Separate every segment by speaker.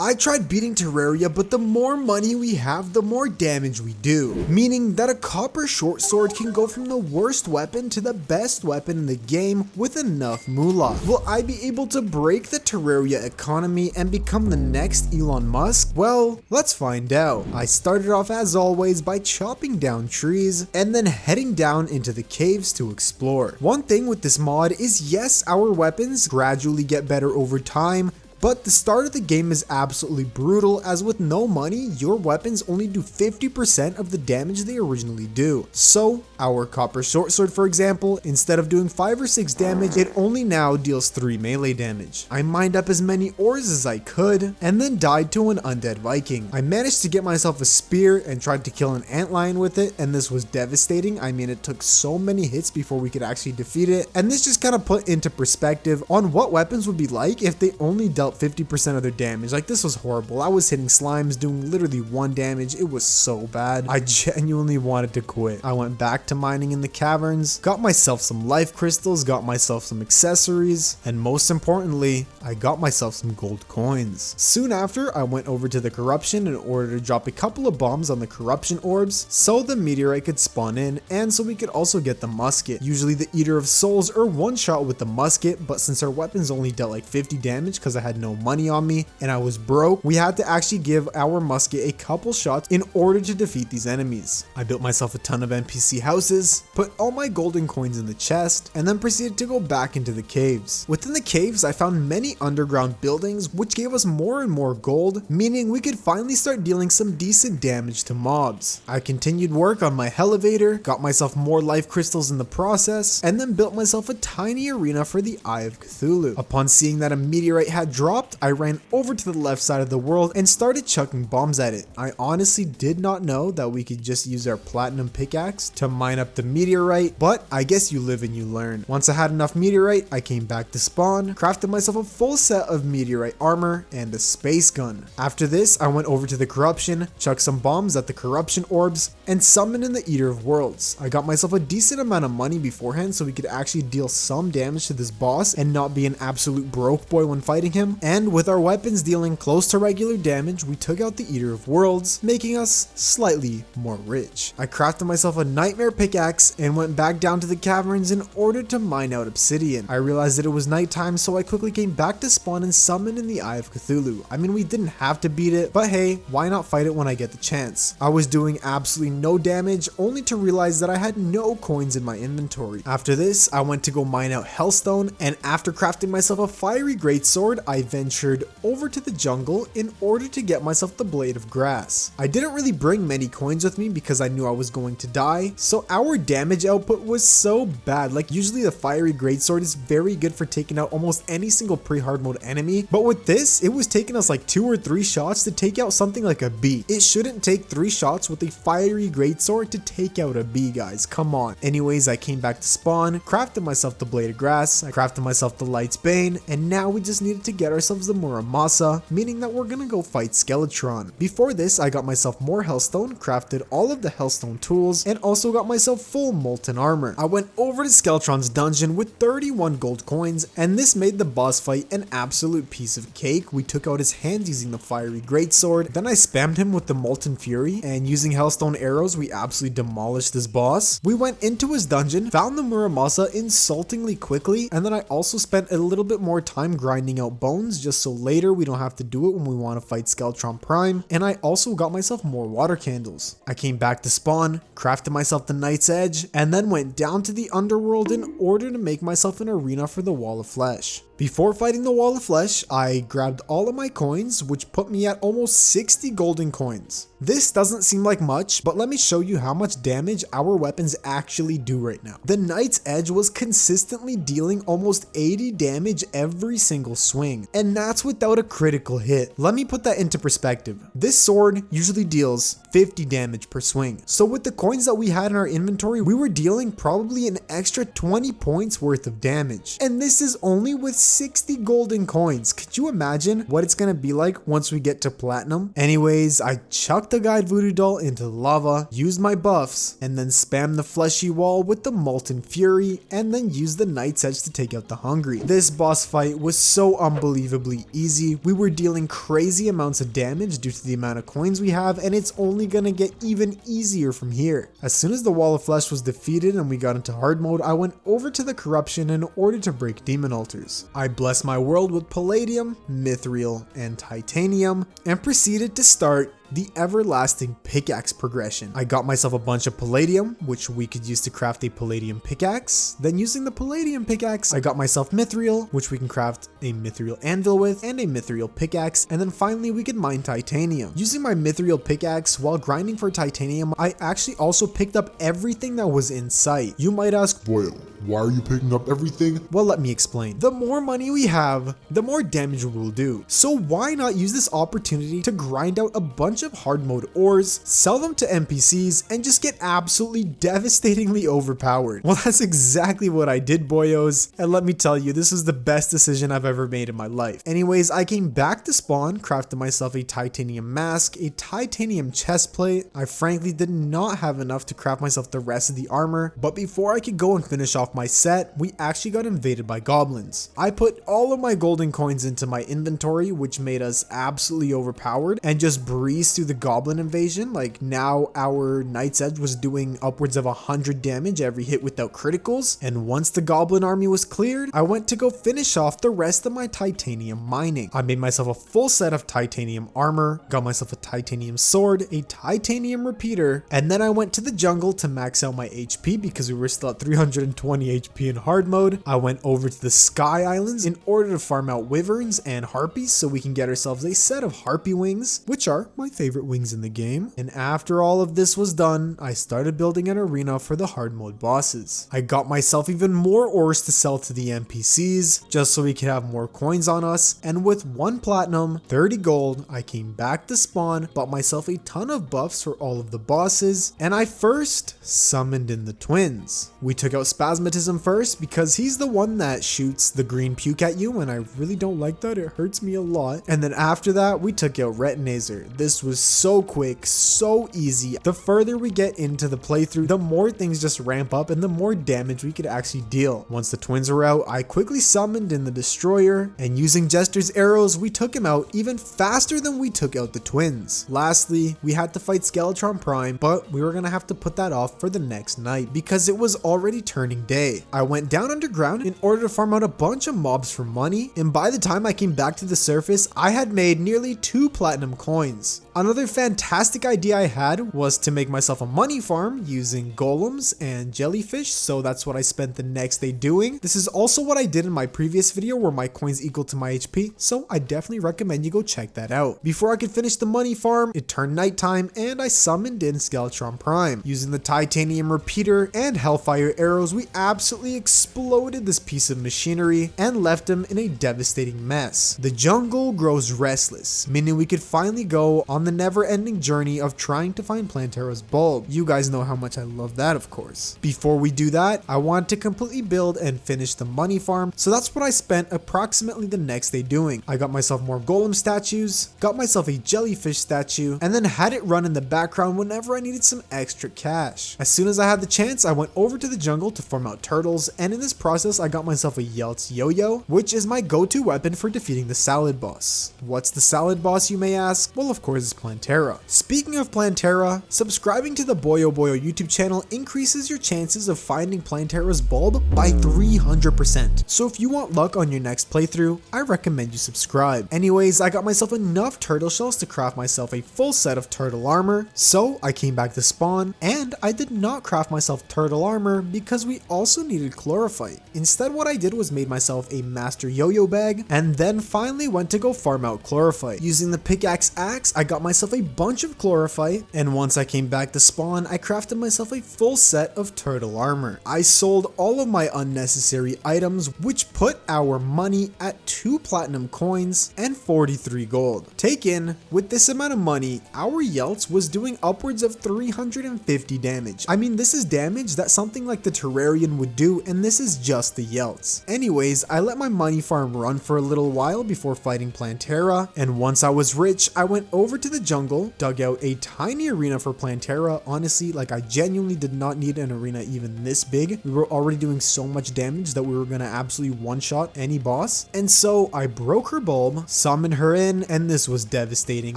Speaker 1: I tried beating Terraria, but the more money we have, the more damage we do. Meaning that a copper short sword can go from the worst weapon to the best weapon in the game with enough moolah. Will I be able to break the Terraria economy and become the next Elon Musk? Well, let's find out. I started off as always by chopping down trees and then heading down into the caves to explore. One thing with this mod is yes, our weapons gradually get better over time, but the start of the game is absolutely brutal, as with no money, your weapons only do 50% of the damage they originally do. So, our copper short sword for example, instead of doing 5 or 6 damage, it only now deals 3 melee damage. I mined up as many ores as I could, and then died to an undead Viking. I managed to get myself a spear and tried to kill an antlion with it, and this was devastating. I mean, it took so many hits before we could actually defeat it, and this just kind of put into perspective on what weapons would be like if they only dealt 50% of their damage. Like, this was horrible. I was hitting slimes doing literally 1 damage. It was so bad. I genuinely wanted to quit. I went back to mining in the caverns, got myself some life crystals, got myself some accessories, and most importantly, I got myself some gold coins. Soon after, I went over to the corruption in order to drop a couple of bombs on the corruption orbs so the meteorite could spawn in, and so we could also get the musket. Usually the Eater of Souls or one shot with the musket, but since our weapons only dealt like 50 damage because I had no money on me and I was broke, we had to actually give our musket a couple shots in order to defeat these enemies. I built myself a ton of NPC houses, put all my golden coins in the chest, and then proceeded to go back into the caves. Within the caves, I found many underground buildings which gave us more and more gold, meaning we could finally start dealing some decent damage to mobs. I continued work on my elevator, got myself more life crystals in the process, and then built myself a tiny arena for the Eye of Cthulhu. Upon seeing that a meteorite had dropped, I ran over to the left side of the world and started chucking bombs at it. I honestly did not know that we could just use our platinum pickaxe to mine up the meteorite, but I guess you live and you learn. Once I had enough meteorite, I came back to spawn, crafted myself a full set of meteorite armor and a space gun. After this, I went over to the corruption, chucked some bombs at the corruption orbs, and summoned in the Eater of Worlds. I got myself a decent amount of money beforehand so we could actually deal some damage to this boss and not be an absolute broke boy when fighting him. And with our weapons dealing close to regular damage, we took out the Eater of Worlds, making us slightly more rich. I crafted myself a nightmare pickaxe and went back down to the caverns in order to mine out obsidian. I realized that it was nighttime, so I quickly came back to spawn and summon in the Eye of Cthulhu. I mean, we didn't have to beat it, but hey, why not fight it when I get the chance? I was doing absolutely no damage, only to realize that I had no coins in my inventory. After this, I went to go mine out hellstone, and after crafting myself a fiery greatsword, I ventured over to the jungle in order to get myself the blade of grass. I didn't really bring many coins with me because I knew I was going to die, so our damage output was so bad. Like, usually the fiery greatsword is very good for taking out almost any single pre-hard mode enemy, but with this, it was taking us like 2 or 3 shots to take out something like a bee. It shouldn't take 3 shots with a fiery greatsword to take out a bee, guys. Come on. Anyways, I came back to spawn, crafted myself the blade of grass, I crafted myself the light's bane, and now we just needed to get ourselves the Muramasa, meaning that we're gonna go fight Skeletron. Before this, I got myself more hellstone, crafted all of the hellstone tools, and also got myself full molten armor. I went over to Skeletron's dungeon with 31 gold coins, and this made the boss fight an absolute piece of cake. We took out his hands using the fiery greatsword, then I spammed him with the molten fury, and using hellstone arrows, we absolutely demolished this boss. We went into his dungeon, found the Muramasa insultingly quickly, and then I also spent a little bit more time grinding out bones just so later we don't have to do it when we want to fight Skeletron Prime, and I also got myself more water candles. I came back to spawn, crafted myself the Night's Edge, and then went down to the underworld in order to make myself an arena for the Wall of Flesh. Before fighting the Wall of Flesh, I grabbed all of my coins, which put me at almost 60 golden coins. This doesn't seem like much, but let me show you how much damage our weapons actually do right now. The Night's Edge was consistently dealing almost 80 damage every single swing, and that's without a critical hit. Let me put that into perspective. This sword usually deals 50 damage per swing, so with the coins that we had in our inventory, we were dealing probably an extra 20 points worth of damage, and this is only with 60 golden coins. Could you imagine what it's gonna be like once we get to platinum? Anyways, I chucked the guide voodoo doll into the lava, used my buffs, and then spammed the fleshy wall with the molten fury, and then used the night's edge to take out the hungry. This boss fight was so unbelievably easy. We were dealing crazy amounts of damage due to the amount of coins we have, and it's only gonna get even easier from here. As soon as the wall of flesh was defeated and we got into hard mode, I went over to the corruption in order to break demon altars. I blessed my world with palladium, mithril, and titanium, and proceeded to start the everlasting pickaxe progression. I got myself a bunch of palladium, which we could use to craft a palladium pickaxe. Then using the palladium pickaxe, I got myself mithril, which we can craft a mithril anvil with, and a mithril pickaxe. And then finally we could mine titanium. Using my mithril pickaxe while grinding for titanium, I actually also picked up everything that was in sight. You might ask,
Speaker 2: Boio, why are you picking up everything?
Speaker 1: well, let me explain. The more money we have, the more damage we will do. So why not use this opportunity to grind out a bunch of hard mode ores, sell them to NPCs, and just get absolutely devastatingly overpowered? Well, that's exactly what I did, boyos. And let me tell you, this was the best decision I've ever made in my life. Anyways, I came back to spawn, crafted myself a titanium mask, a titanium chest plate. I frankly did not have enough to craft myself the rest of the armor, but before I could go and finish off my set, we actually got invaded by goblins. I put all of my golden coins into my inventory, which made us absolutely overpowered, and just breezed through the goblin invasion. Like, now our Knight's Edge was doing upwards of 100 damage every hit without criticals, and once the goblin army was cleared, I went to go finish off the rest of my titanium mining. I made myself a full set of titanium armor, got myself a titanium sword, a titanium repeater, and then I went to the jungle to max out my HP because we were still at 320 HP in hard mode. I went over to the Sky Islands in order to farm out wyverns and harpies so we can get ourselves a set of harpy wings, which are my favorite wings in the game. And after all of this was done, I started building an arena for the hard mode bosses. I got myself even more ores to sell to the NPCs just so we could have more coins on us, and with 1 platinum, 30 gold, I came back to spawn, bought myself a ton of buffs for all of the bosses, and I first summoned in the twins. We took out Spasmatism first because he's the one that shoots the green puke at you, and I really don't like that. It hurts me a lot. And then after that, we took out Retinazer. This was so quick, so easy. The further we get into the playthrough, the more things just ramp up and the more damage we could actually deal. Once the twins were out, I quickly summoned in the Destroyer, and using Jester's arrows, we took him out even faster than we took out the twins. Lastly, we had to fight Skeletron Prime, but we were gonna have to put that off for the next night because it was already turning day. I went down underground in order to farm out a bunch of mobs for money, and by the time I came back to the surface, I had made nearly 2 platinum coins. Another fantastic idea I had was to make myself a money farm using golems and jellyfish, so that's what I spent the next day doing. This is also what I did in my previous video where my coins equal to my HP, so I definitely recommend you go check that out. Before I could finish the money farm, it turned nighttime and I summoned in Skeletron Prime. Using the titanium repeater and hellfire arrows, we absolutely exploded this piece of machinery and left him in a devastating mess. The jungle grows restless, meaning we could finally go on the never-ending journey of trying to find Plantera's bulb. You guys know how much I love that, of course. Before we do that, I wanted to completely build and finish the money farm, so that's what I spent approximately the next day doing. I got myself more golem statues, got myself a jellyfish statue, and then had it run in the background whenever I needed some extra cash. As soon as I had the chance, I went over to the jungle to farm out turtles, and in this process, I got myself a Yelt's yo-yo, which is my go-to weapon for defeating the salad boss. What's the salad boss, you may ask? Well, of course, it's Plantera. Speaking of Plantera, subscribing to the Boio YouTube channel increases your chances of finding Plantera's bulb by 300%. So if you want luck on your next playthrough, I recommend you subscribe. Anyways, I got myself enough turtle shells to craft myself a full set of turtle armor, so I came back to spawn, and I did not craft myself turtle armor because we also needed chlorophyte. Instead, what I did was made myself a master yo-yo bag, and then finally went to go farm out chlorophyte. Using the pickaxe axe, I got got myself a bunch of chlorophyte, and once I came back to spawn, I crafted myself a full set of turtle armor. I sold all of my unnecessary items, which put our money at 2 platinum coins and 43 gold. Taken, with this amount of money, our Yelts was doing upwards of 350 damage. I mean, this is damage that something like the Terrarian would do, and this is just the Yelts. Anyways, I let my money farm run for a little while before fighting Plantera, and once I was rich, I went over to the jungle, dug out a tiny arena for Plantera. Honestly, like, I genuinely did not need an arena even this big. We were already doing so much damage that we were gonna absolutely one-shot any boss. And so I broke her bulb, summoned her in, and this was devastating.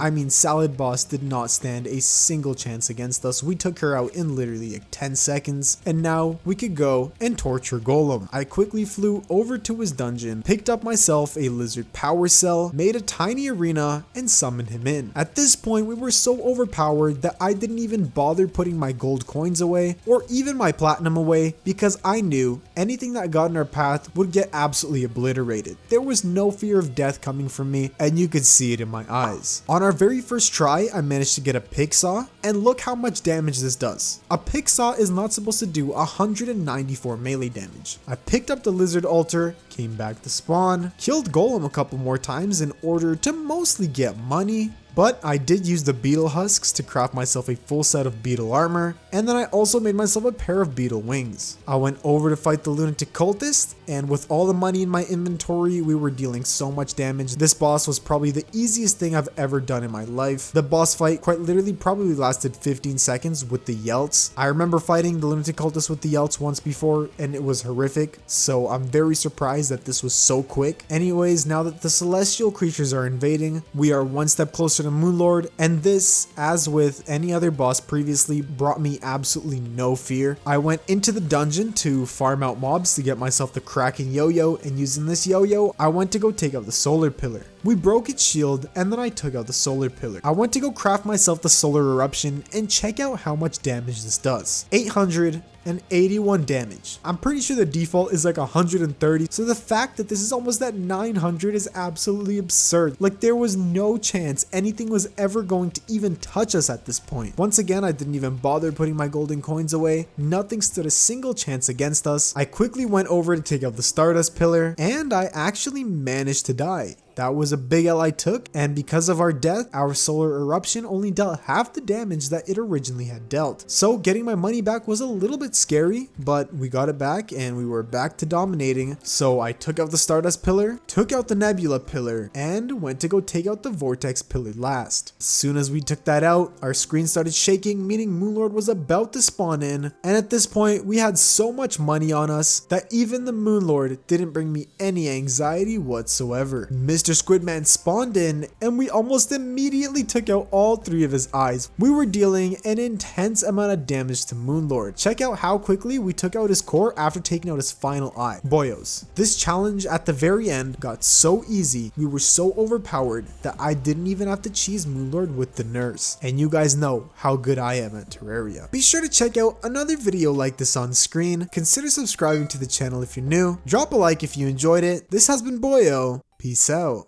Speaker 1: I mean, Salad Boss did not stand a single chance against us. We took her out in literally like 10 seconds, and now we could go and torture Golem. I quickly flew over to his dungeon, picked up myself a lizard power cell, made a tiny arena, and summoned him in. At this point, we were so overpowered that I didn't even bother putting my gold coins away or even my platinum away, because I knew anything that got in our path would get absolutely obliterated. There was no fear of death coming from me, and you could see it in my eyes. On our very first try, I managed to get a pick saw, and look how much damage this does. A pick saw is not supposed to do 194 melee damage. I picked up the lizard altar, came back to spawn, killed Golem a couple more times in order to mostly get money, but I did use the beetle husks to craft myself a full set of beetle armor, and then I also made myself a pair of beetle wings. I went over to fight the lunatic cultist, and with all the money in my inventory, we were dealing so much damage. This boss was probably the easiest thing I've ever done in my life. The boss fight quite literally probably lasted 15 seconds with the Yelts. I remember fighting the lunatic cultist with the Yelts once before, and it was horrific, so I'm very surprised that this was so quick. Anyways, now that the celestial creatures are invading, we are one step closer to Moonlord, and this, as with any other boss previously, brought me absolutely no fear. I went into the dungeon to farm out mobs to get myself the Kraken yo-yo, and using this yo-yo, I went to go take out the solar pillar. We broke its shield, and then I took out the solar pillar. I went to go craft myself the solar eruption, and check out how much damage this does. 881 damage. I'm pretty sure the default is like 130, so the fact that this is almost at 900 is absolutely absurd. Like, there was no chance anything was ever going to even touch us at this point. Once again, I didn't even bother putting my golden coins away. Nothing stood a single chance against us. I quickly went over to take out the Stardust pillar, and I actually managed to die. That was a big L I took, and because of our death, our solar eruption only dealt half the damage that it originally had dealt. So getting my money back was a little bit scary, but we got it back and we were back to dominating. So I took out the Stardust pillar, took out the Nebula pillar, and went to go take out the Vortex pillar last. As soon as we took that out, our screen started shaking, meaning Moonlord was about to spawn in, and at this point, we had so much money on us that even the Moonlord didn't bring me any anxiety whatsoever. Mr. Squidman spawned in, and we almost immediately took out all 3 of his eyes. We were dealing an intense amount of damage to Moonlord. Check out how quickly we took out his core after taking out his final eye. Boyos. This challenge at the very end got so easy, we were so overpowered that I didn't even have to cheese Moonlord with the nurse. And you guys know how good I am at Terraria. Be sure to check out another video like this on screen. Consider subscribing to the channel if you're new. Drop a like if you enjoyed it. This has been Boyo. Peace out.